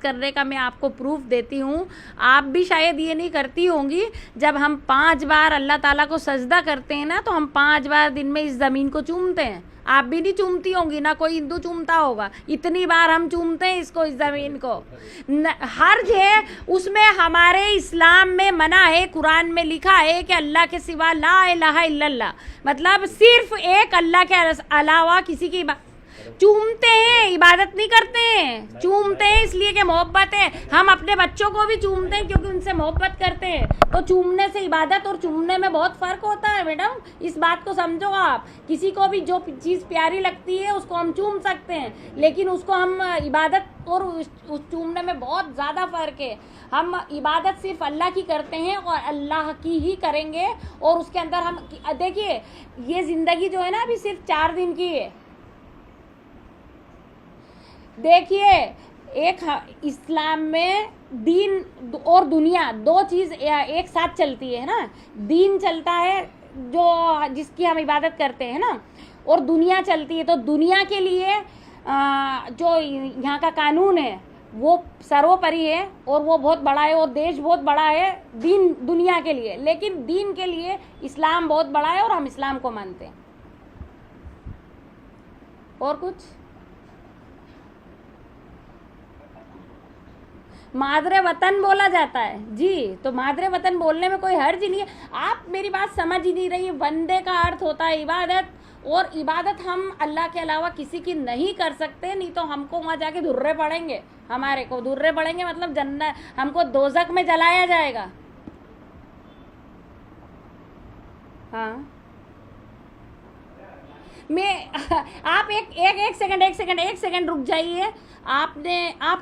करने का मैं आपको प्रूफ देती हूँ। आप भी शायद ये नहीं करती होंगी। जब हम 5 बार अल्लाह ताला को सजदा करते हैं ना, तो हम 5 बार दिन में इस ज़मीन को चूमते हैं। आप भी नहीं चूमती होंगी, ना कोई हिंदू चूमता होगा। इतनी बार हम चूमते हैं इसको, इस ज़मीन को। हर्ज है उसमें। हमारे इस्लाम में मना है, कुरान में लिखा है कि अल्लाह के सिवा ला इलाहा इल्लल्लाह, मतलब सिर्फ एक अल्लाह के अलावा किसी की चूमते हैं, इबादत नहीं करते हैं। चूमते हैं इसलिए कि मोहब्बत है। हम अपने बच्चों को भी चूमते हैं क्योंकि उनसे मोहब्बत करते हैं। तो चूमने से इबादत और चूमने में बहुत फ़र्क होता है मैडम, इस बात को समझो आप। किसी को भी जो चीज़ प्यारी लगती है उसको हम चूम सकते हैं, लेकिन उसको हम इबादत और उस चूमने में बहुत ज़्यादा फ़र्क है। हम इबादत सिर्फ अल्लाह की करते हैं और अल्लाह की ही करेंगे। और उसके अंदर हम देखिए, ये ज़िंदगी जो है ना अभी सिर्फ 4 दिन की है। देखिए, एक इस्लाम में दीन और दुनिया 2 चीज़ एक साथ चलती है ना। दीन चलता है जो जिसकी हम इबादत करते हैं ना, और दुनिया चलती है। तो दुनिया के लिए जो यहाँ का कानून है वो सर्वोपरि है और वो बहुत बड़ा है, और देश बहुत बड़ा है दीन दुनिया के लिए। लेकिन दीन के लिए इस्लाम बहुत बड़ा है और हम इस्लाम को मानते हैं। और कुछ? मादरे वतन बोला जाता है जी, तो मादरे वतन बोलने में कोई हर्ज नहीं है। आप मेरी बात समझ ही नहीं रही। वंदे का अर्थ होता है इबादत, और इबादत हम अल्लाह के अलावा किसी की नहीं कर सकते, नहीं तो हमको वहाँ जाके धुर्रे पड़ेंगे। हमारे को धुर्रे पड़ेंगे मतलब जन्नत, हमको दोज़ख में जलाया जाएगा। हाँ, आप एक सेकंड रुक जाइए। आप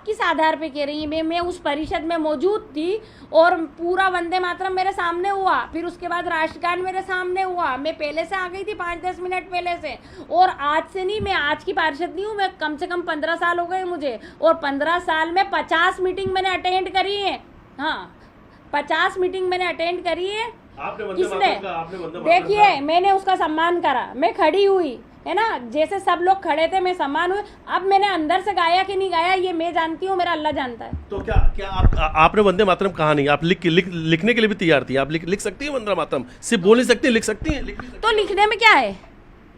किस आधार पे कह रही हैं? मैं उस परिषद में मौजूद थी और पूरा वंदे मातरम मेरे सामने हुआ, फिर उसके बाद राष्ट्रगान मेरे सामने हुआ। मैं पहले से आ गई थी, 5-10 मिनट पहले से। और आज से नहीं, मैं आज की पार्षद नहीं हूँ, मैं कम से कम 15 साल हो गए मुझे, और 15 साल में 50 मीटिंग मैंने अटेंड करी है। हाँ, 50 मीटिंग मैंने अटेंड करी है। किसने? देखिए, मैंने उसका सम्मान करा, मैं खड़ी हुई है ना, जैसे सब लोग खड़े थे मैं सम्मान हुए। अब मैंने अंदर से गाया कि नहीं गाया ये मैं जानती हूँ, मेरा अल्लाह जानता है। तो क्या आपने वंदे मातरम कहा नहीं? आप लिखने के लिए भी तैयार थी? आप लिख सकती हैं वंदे मातरम? सिर्फ बोल नहीं सकती, लिख सकती हैं? तो लिखने में क्या है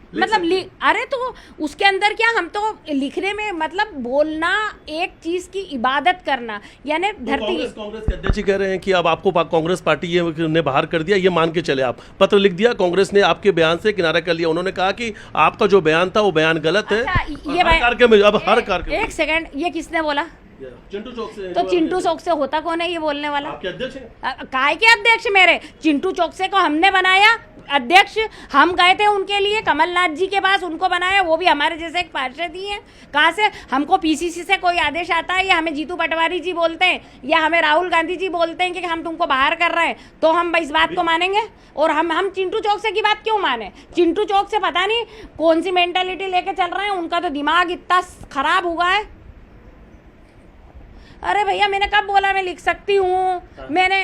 मतलब? अरे तो उसके अंदर क्या, हम तो लिखने में मतलब बोलना एक चीज की इबादत करना, यानी धरती। कांग्रेस के अध्यक्ष कह रहे हैं कि अब आपको कांग्रेस पार्टी ने बाहर कर दिया, ये मान के चले। आप पत्र लिख दिया, कांग्रेस ने आपके बयान से किनारा कर लिया। उन्होंने कहा कि आपका जो बयान था वो बयान गलत है। ये हर कार्यक्रम। एक सेकंड, ये किसने बोला? चिंटू चौक से। तो चिंटू चौक से होता कौन है ये बोलने वाला? आपके अध्यक्ष हैं। काय के अध्यक्ष मेरे? चिंटू चौक से को हमने बनाया अध्यक्ष, हम गए थे उनके लिए कमलनाथ जी के पास, उनको बनाया। वो भी हमारे जैसे एक पार्षद ही है। कहाँ से? हमको पीसीसी से कोई आदेश आता है, या हमें जीतू पटवारी जी बोलते हैं, या हमें राहुल गांधी जी बोलते हैं कि हम तुमको बाहर कर रहे हैं, तो हम इस बात को मानेंगे? और हम चिंटू चौक से की बात क्यों माने? चिंटू चौक से पता नहीं कौन सी मेंटालिटी लेके चल रहे हैं, उनका तो दिमाग इतना खराब हुआ है। अरे भैया, मैंने कब बोला मैं लिख सकती हूँ? मैंने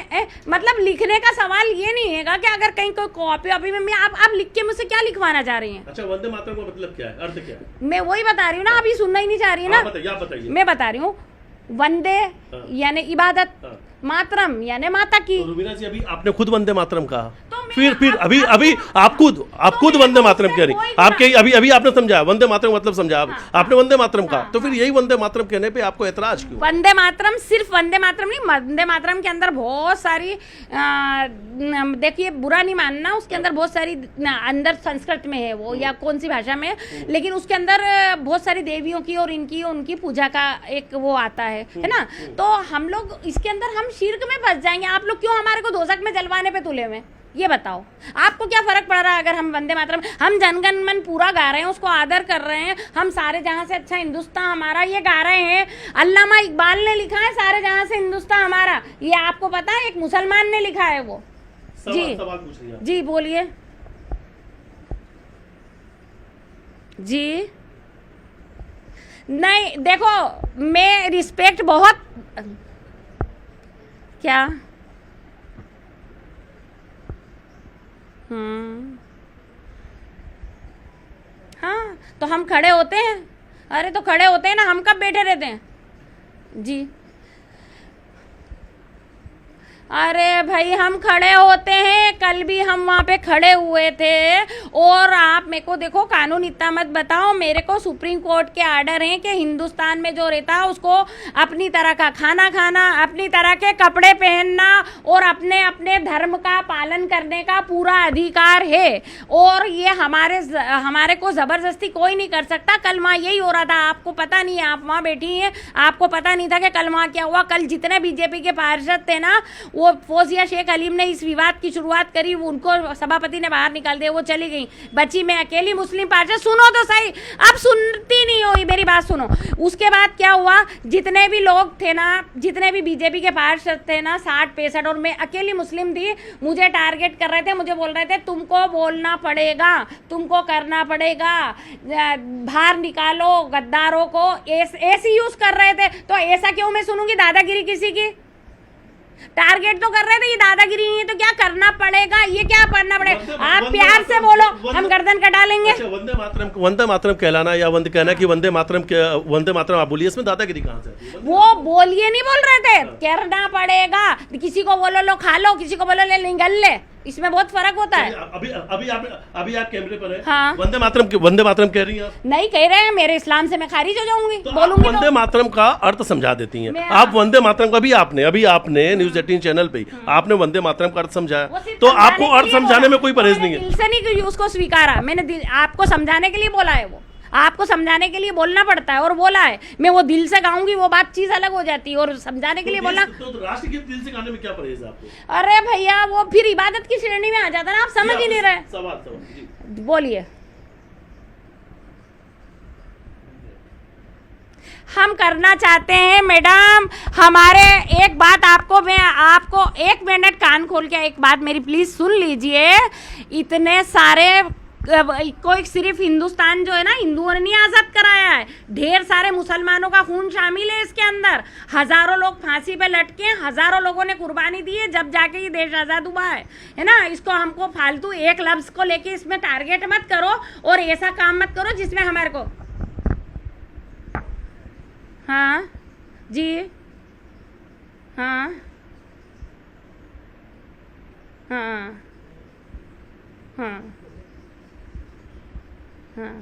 मतलब लिखने का सवाल ये नहीं है कि अगर कहीं कोई कॉपी में मैं आप लिख के मुझसे क्या लिखवाना चाह रही हैं? अच्छा, वंदे मातरम का मतलब क्या है, अर्थ क्या है? मैं वही बता रही हूँ ना, अभी सुनना ही नहीं चाह रही है ना। बताइए। मैं बता रही हूँ, वंदे यानी इबादत, मातरम यानी माता की। तो रुबीना जी, अभी आपने खुद वंदे मातरम कहा, फिर अभी आप खुद वंदे मातरम कह रही। आपके अभी आपने समझा वंदे मातरम मतलब समझा, आपने वंदे मातरम कहा, तो फिर यही वंदे मातरम कहने पे आपको एतराज क्यों? वंदे मातरम सिर्फ वंदे मातरम नहीं, वंदे मातरम के अंदर बहुत सारी देखिए, बुरा नहीं मानना, उसके अंदर बहुत सारी अंदर संस्कृत में है वो, या कौन सी भाषा में, लेकिन उसके अंदर बहुत सारी देवियों की और इनकी उनकी पूजा का एक वो आता है ना। तो हम लोग इसके अंदर हम शिर्क में फंस जाएंगे। आप लोग क्यों हमारे को दोज़ख में जलवाने पे तुले हुए? ये बताओ, आपको क्या फर्क पड़ रहा है अगर हम वंदे मातरम, हम जनगण मन पूरा गा रहे हैं, उसको आदर कर रहे हैं, हम सारे जहां से अच्छा हिंदुस्तान हमारा ये गा रहे हैं। अल्लामा इकबाल ने लिखा है सारे जहां से हिंदुस्तान हमारा, ये आपको पता है? एक मुसलमान ने लिखा है वो। जी बोलिए जी। नहीं देखो, मैं रिस्पेक्ट बहुत क्या हाँ, तो हम खड़े होते हैं। अरे तो खड़े होते हैं ना, हम कब बैठे रहते हैं जी? अरे भाई हम खड़े होते हैं, कल भी हम वहाँ पे खड़े हुए थे। और आप मेरे को देखो कानून इतना मत बताओ, मेरे को सुप्रीम कोर्ट के आर्डर हैं कि हिंदुस्तान में जो रहता है उसको अपनी तरह का खाना खाना, अपनी तरह के कपड़े पहनना और अपने अपने धर्म का पालन करने का पूरा अधिकार है। और ये हमारे को ज़बरदस्ती कोई नहीं कर सकता। कल वहाँ यही हो रहा था, आपको पता नहीं है, आप वहाँ बैठी हैं, आपको पता नहीं था कि कल वहाँ क्या हुआ। कल जितने बीजेपी के पार्षद थे ना, वो फौजिया शेख अलीम ने इस विवाद की शुरुआत करी, उनको सभापति ने बाहर निकाल दिया, वो चली गई, बची मैं अकेली मुस्लिम पार्षद। सुनो तो सही, अब सुनती नहीं हो, मेरी बात सुनो। उसके बाद क्या हुआ, जितने भी लोग थे ना, जितने भी बीजेपी के पार्षद थे ना, 60-65, और मैं अकेली मुस्लिम थी, मुझे टारगेट कर रहे थे, मुझे बोल रहे थे तुमको बोलना पड़ेगा, तुमको करना पड़ेगा, बाहर निकालो गद्दारों को, ऐसे यूज कर रहे थे। तो ऐसा क्यों मैं सुनूंगी दादागिरी किसी की? टारगेट तो कर रहे थे, ये दादागिरी नहीं है तो क्या करना पड़ेगा, ये क्या करना पड़ेगा? आप प्यार से बोलो, हम गर्दन कटा लेंगे। अच्छा, वंदे मातरम कहलाना या कहना कि वंदे मातरम आप बोलिए, इसमें दादागिरी कहाँ से आती है? वो बोलिए नहीं बोल रहे थे, करना पड़ेगा। किसी को बोलो लो खा लो, किसी को बोलो ले निगल ले, इसमें बहुत फर्क होता है। अभी आप कैमरे पर हैं। हाँ। वंदे मातरम कह रही हैं आप? नहीं कह रहे हैं, मेरे इस्लाम से मैं खारिज हो जाऊंगी, तो बोलूंगी। वंदे मातरम का अर्थ समझा देती हैं आप। वंदे मातरम का अभी आपने न्यूज 18 चैनल पे आपने वंदे मातरम का अर्थ समझाया, तो आपको अर्थ समझाने में कोई परहेज नहीं है? दिल से नहीं उसको स्वीकारा मैंने, आपको समझाने के लिए बोला है, वो आपको समझाने के लिए बोलना पड़ता है और बोला है। मैं वो दिल से गाऊंगी वो बात चीज अलग हो जाती है, और समझाने के लिए बोलना। तो राष्ट्रगीत दिल से गाने में क्या परहेज है आपको? अरे भैया वो फिर इबादत की श्रेणी में आ जाता है ना, आप समझ ही नहीं रहे। सवाल बोलिए। हम करना चाहते हैं मैडम, हमारे एक बात आपको, मैं आपको 1 मिनट कान खोल के एक बात मेरी प्लीज सुन लीजिए। इतने सारे कोई सिर्फ हिंदुस्तान जो है ना, हिंदुओं ने नहीं आज़ाद कराया है, ढेर सारे मुसलमानों का खून शामिल है इसके अंदर। हज़ारों लोग फांसी पे लटके, हज़ारों लोगों ने कुर्बानी दी है जब जाके ये देश आज़ाद हुआ है ना। इसको हमको फालतू एक लफ्ज़ को लेके इसमें टारगेट मत करो और ऐसा काम मत करो जिसमें हमारे को। हाँ जी, हाँ हाँ हाँ हाँ,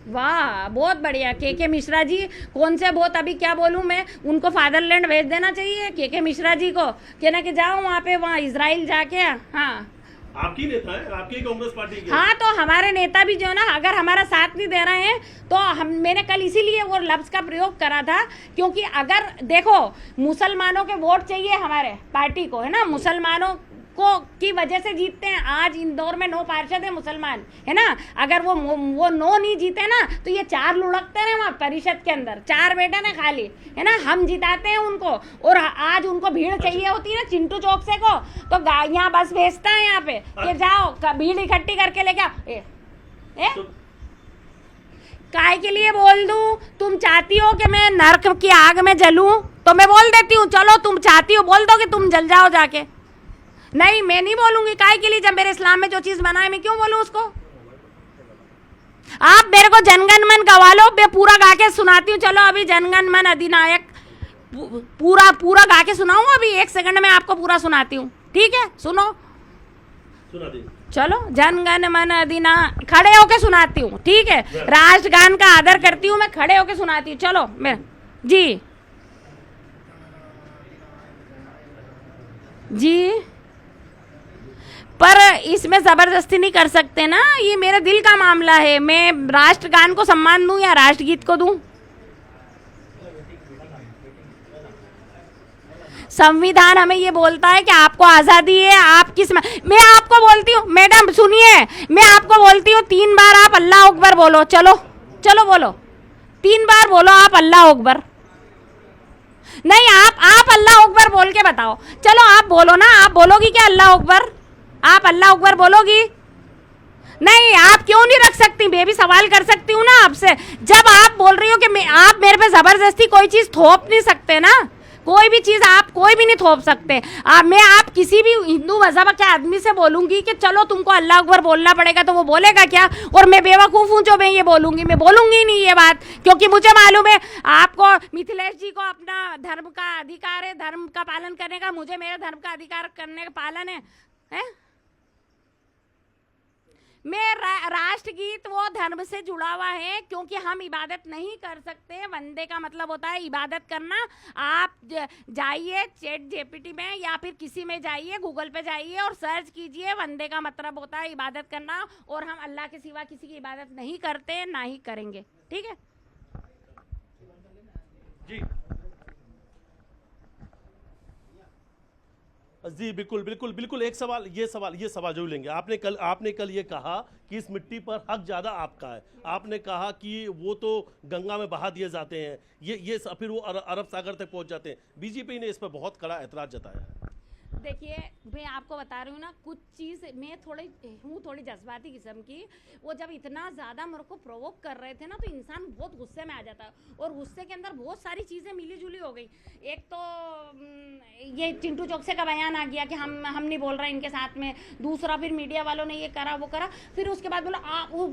वाह बहुत बढ़िया। के मिश्रा जी कौन से बहुत, अभी क्या बोलूँ मैं, उनको फादरलैंड भेज देना चाहिए के मिश्रा जी को, कहना कि जाओ वहाँ पे, वहाँ इजराइल जाके। हाँ आपकी नेता है, आपकी कांग्रेस पार्टी के। हाँ तो हमारे नेता भी जो है ना, अगर हमारा साथ नहीं दे रहे हैं तो मैंने कल इसीलिए वो लफ्ज़ का प्रयोग करा था, क्योंकि अगर देखो मुसलमानों के वोट चाहिए हमारे पार्टी को, है ना, मुसलमानों को की वजह से जीतते हैं। आज इंदौर में 9 पार्षद है मुसलमान, है ना। अगर वो 9 नहीं जीते ना तो ये 4 लुढ़कते रहे वहाँ परिषद के अंदर, 4 बैठे ना खाली, है ना, हम जिताते हैं उनको। और आज उनको भीड़ चाहिए होती है ना चिंटू चौक से को, तो यहाँ बस भेजता है यहाँ पे कि जाओ भीड़ इकट्ठी करके लेके आओ। काय के लिए बोल दूं? तुम चाहती हो कि मैं नर्क की आग में जलूं तो मैं बोल देती हूँ, चलो तुम चाहती हो बोल दो कि तुम जल जाओ जाके। नहीं मैं नहीं बोलूंगी, काय के लिए, जब मेरे इस्लाम में जो चीज बना है मैं क्यों बोलूं उसको? आप मेरे को जनगण मन गवा लो, मैं पूरा गा के सुनाती हूँ। चलो अभी जनगण मन अधिनायक पूरा गा के सुनाऊं, अभी 1 सेकंड में आपको पूरा सुनाती हूँ, ठीक है? सुनो, सुना दी। चलो जनगण मन अधिनायक, खड़े होके सुनाती हूँ, ठीक है? राष्ट्रगान का आदर करती हूँ मैं, खड़े होके सुनाती हूँ। चलो मैं जी जी, पर इसमें ज़बरदस्ती नहीं कर सकते ना, ये मेरे दिल का मामला है। मैं राष्ट्रगान को सम्मान दूं या राष्ट्रगीत को दूं? संविधान हमें ये बोलता है कि आपको आज़ादी है, आप किस मैं आपको बोलती हूँ मैडम सुनिए, मैं आपको बोलती हूँ 3 बार आप अल्लाह अकबर बोलो। चलो चलो बोलो, 3 बार बोलो आप अल्लाह अकबर। नहीं आप अल्लाह अकबर बोल के बताओ। चलो आप बोलो ना, आप बोलोगी क्या अल्लाह अकबर? आप अल्लाह अकबर बोलोगी? नहीं आप क्यों नहीं रख सकती? मैं भी सवाल कर सकती हूँ ना आपसे। जब आप बोल रही हो कि आप मेरे पे जबरदस्ती कोई चीज थोप नहीं सकते ना, कोई भी चीज़ आप कोई भी नहीं थोप सकते। आप किसी भी हिंदू मजहब के आदमी से बोलूंगी कि चलो तुमको अल्लाह अकबर बोलना पड़ेगा, तो वो बोलेगा क्या? और मैं बेवकूफ़ हूँ जो मैं ये बोलूंगी? मैं बोलूंगी ही नहीं ये बात, क्योंकि मुझे मालूम है आपको, मिथिलेश जी को अपना धर्म का अधिकार है, धर्म का पालन करने का, मुझे मेरे धर्म का अधिकार करने का पालन है? मैं राष्ट्रगीत वो धर्म से जुड़ा हुआ है, क्योंकि हम इबादत नहीं कर सकते। वंदे का मतलब होता है इबादत करना। आप जाइए चैट जीपीटी में या फिर किसी में जाइए, गूगल पे जाइए और सर्च कीजिए, वंदे का मतलब होता है इबादत करना, और हम अल्लाह के सिवा किसी की इबादत नहीं करते, ना ही करेंगे। ठीक है जी, बिल्कुल बिल्कुल बिल्कुल। एक सवाल, ये सवाल जरूर लेंगे। आपने कल ये कहा कि इस मिट्टी पर हक ज्यादा आपका है। आपने कहा कि वो तो गंगा में बहा दिए जाते हैं, ये फिर वो अरब सागर तक पहुंच जाते हैं। बीजेपी ने इस पर बहुत कड़ा ऐतराज जताया। देखिए, मैं आपको बता रही हूँ ना, कुछ चीज़ मैं थोड़ी जज्बाती किस्म की। वो जब इतना ज़्यादा मेरे को प्रोवोक कर रहे थे ना, तो इंसान बहुत गुस्से में आ जाता है, और गुस्से के अंदर बहुत सारी चीज़ें मिली जुली हो गई। एक तो ये चिंटू चौकसे का बयान आ गया कि हम नहीं बोल रहे इनके साथ में। दूसरा, फिर मीडिया वालों ने ये करा वो करा। फिर उसके बाद बोला वो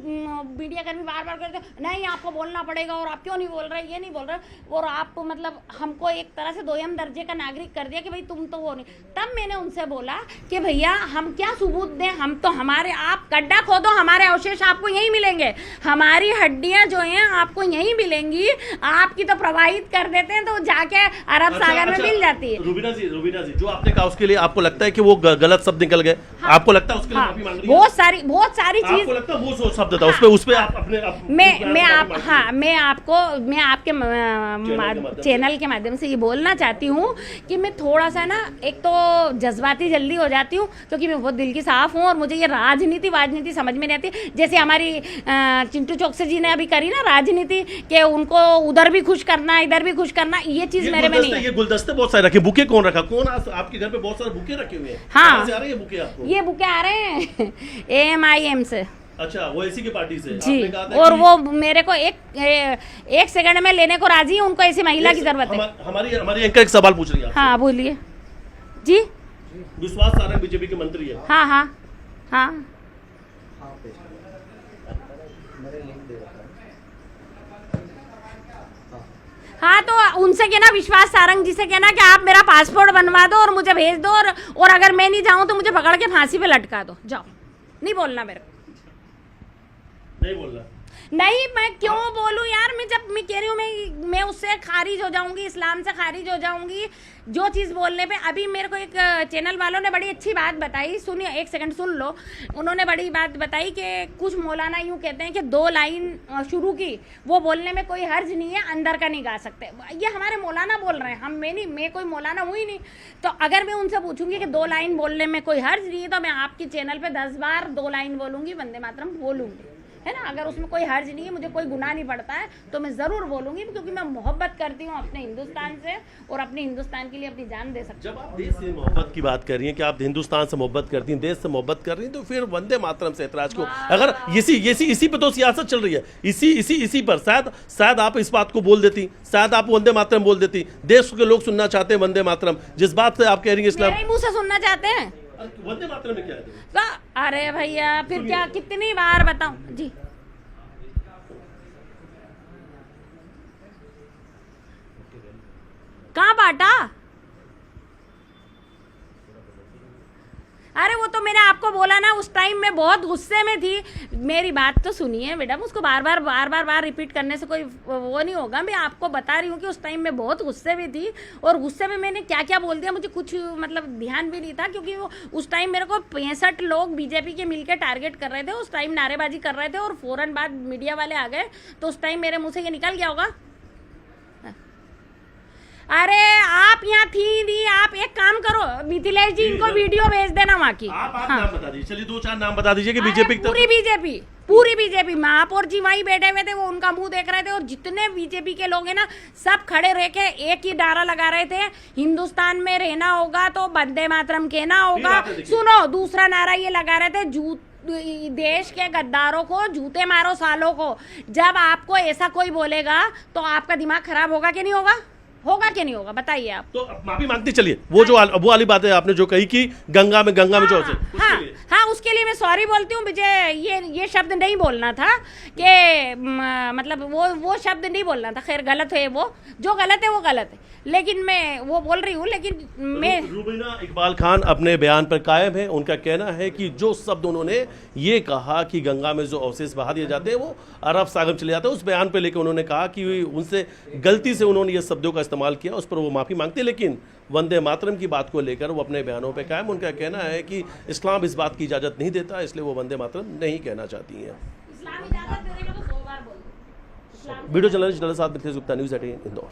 मीडिया कर्मी बार बार कहते नहीं आपको बोलना पड़ेगा, और आप क्यों नहीं बोल रहे, ये नहीं बोल रहे, और आप मतलब हमको एक तरह से दोयम दर्जे का नागरिक कर दिया कि भाई तुम तो वो नहीं। तब मैंने उनसे बोला कि भैया हम क्या सबूत दें, हम तो हमारे, आप गड्ढा खोदो, हमारे अवशेष आपको यहीं मिलेंगे, हमारी हड्डियां जो हैं आपको यहीं मिलेंगी। आपकी तो प्रवाहित कर देते हैं तो जाके अरब सागर में मिल जाती है। रुबीना जी, जो आपने कहा उसके लिए आपको लगता है कि वो गलत शब्द निकल गए? हाँ, आपको लगता है उसके लिए माफी मांग रही है? बहुत सारी चीज आपको लगता है वो शब्द था, उस पे आप अपने मैं आपके चैनल के माध्यम से ये बोलना चाहती हूँ कि मैं थोड़ा सा ना, एक तो जज्बाती जल्दी हो जाती हूँ, क्योंकि मैं बहुत दिल की साफ हूँ, और मुझे ये राजनीति समझ में नहीं आती। जैसे हमारी चिंटू चौकसे जी ने अभी करी ना राजनीति, कि उनको उधर भी खुश करना, इधर भी खुश करना, ये चीज मेरे में नहीं है। ये गुलदस्ते बहुत सारे रखे, बुके कौन रखा? कौन आपके घर पे बहुत सारे बुके रखे हुए हैं? हाँ, से आ रहे हैं बुके आपको? ये बुके आ रहे हैं AMIM से। अच्छा, वो इसी की पार्टी से जी, और वो मेरे को एक सेकंड में लेने को राजी है। उनको ऐसी महिला की जरूरत है। हमारी एंकर एक सवाल पूछ रही है। हाँ बोलिए जी। विश्वास सारंग बीजेपी के मंत्री है। हाँ। हाँ, तो उनसे कहना, विश्वास सारंग जी से कहना कि आप मेरा पासपोर्ट बनवा दो और मुझे भेज दो, और अगर मैं नहीं जाऊं तो मुझे पकड़ के फांसी पे लटका दो। जाओ, नहीं बोलना मेरे को, नहीं बोलना। नहीं, मैं क्यों बोलूं यार? मैं कह रही हूँ, मैं उससे खारिज हो जाऊंगी, इस्लाम से खारिज हो जाऊंगी जो चीज़ बोलने पे। अभी मेरे को एक चैनल वालों ने बड़ी अच्छी बात बताई, सुनिए, एक सेकंड सुन लो। उन्होंने बड़ी बात बताई कि कुछ मौलाना यूँ कहते हैं कि 2 लाइन शुरू की, वो बोलने में कोई हर्ज नहीं है, अंदर का नहीं गा सकते। ये हमारे मौलाना बोल रहे हैं, मैं कोई मौलाना हुई नहीं। तो अगर मैं उनसे पूछूंगी कि 2 लाइन बोलने में कोई हर्ज नहीं है, तो मैं आपकी चैनल पर 10 बार 2 लाइन बोलूँगी, वंदे मातरम बोलूँगी, है ना। अगर उसमें कोई हर्ज नहीं है, मुझे कोई गुनाह नहीं पड़ता है, तो मैं ज़रूर बोलूँगी, क्योंकि मैं मोहब्बत करती हूँ अपने हिंदुस्तान से, और अपने हिंदुस्तान के लिए अपनी जान दे सकती हूँ। जब आप देश से मोहब्बत की बात कर रही हैं कि आप हिंदुस्तान से मोहब्बत करती हैं, देश से मोहब्बत कर रही हैं, तो फिर वंदे मातरम से ऐतराज क्यों? अगर इसी पे तो सियासत चल रही है, इसी पर शायद आप इस बात को बोल देती, शायद आप वंदे मातरम बोल देती। देश के लोग सुनना चाहते हैं वंदे मातरम, जिस बात से आप कह रही हैं इस्लाम, मेरे मुंह से सुनना चाहते हैं वंदे मातरम में क्या है? अरे भैया, फिर क्या, कितनी बार बताऊं जी? कहाँ बांटा? अरे वो तो मैंने आपको बोला ना, उस टाइम में बहुत गुस्से में थी। मेरी बात तो सुनिए मैडम, उसको बार बार रिपीट करने से कोई वो नहीं होगा। मैं आपको बता रही हूँ कि उस टाइम में बहुत गुस्से में थी, और गुस्से में मैंने क्या क्या बोल दिया मुझे कुछ मतलब ध्यान भी नहीं था, क्योंकि वो उस टाइम मेरे को 65 लोग बीजेपी के मिलकर टारगेट कर रहे थे, उस टाइम नारेबाजी कर रहे थे, और फौरन बाद मीडिया वाले आ गए, तो उस टाइम मेरे मुँह से ये निकल गया होगा। अरे आप यहाँ थी नहीं, आप एक काम करो मिथिलेश जी, इनको वीडियो भेज देना वहाँ की। आप नाम बता दीजिए, चलिए 2-4 नाम बता दीजिए कि बीजेपी पूरी बीजेपी महापौर जी वहीं बैठे हुए थे, वो उनका मुंह देख रहे थे, और जितने बीजेपी के लोग हैं ना, सब खड़े रह के एक ही नारा लगा रहे थे, हिंदुस्तान में रहना होगा तो वंदे मातरम कहना होगा। सुनो, दूसरा नारा ये लगा रहे थे, देश के गद्दारों को जूते मारो सालों को। जब आपको ऐसा कोई बोलेगा तो आपका दिमाग खराब होगा कि नहीं होगा? होगा कि नहीं होगा, बताइए आप। तो माफी मांगती चलिए, वो वाली बात है आपने जो कही कि गंगा में जो से हाँ, उसके लिए मैं सॉरी बोलती हूँ। मुझे ये शब्द नहीं बोलना था कि मतलब वो शब्द नहीं बोलना था। खैर गलत है, वो जो गलत है वो गलत है, लेकिन मैं वो बोल रही हूँ। लेकिन मैं रुबीना इकबाल खान अपने बयान पर कायम है। उनका कहना है कि जो शब्द उन्होंने ये कहा कि गंगा में जो अवशेष बहा दिए जाते हैं वो अरब सागर में चले जाते हैं, उस बयान पर लेकर उन्होंने कहा कि उनसे गलती से उन्होंने ये शब्दों का इस्तेमाल किया, उस पर वो माफी मांगते। लेकिन वंदे मातरम की बात को लेकर वो अपने बयानों पे कायम। उनका कहना है कि इस्लाम इस बात की इजाजत नहीं देता, इसलिए वो वंदे मातरम नहीं कहना चाहती हैं। इस्लाम इजाजत देगा तो 100 बार बोल दो। वीडियो जर्नलिस्ट साथ मिथिलेश गुप्ता, न्यूज़ 18 इंदौर।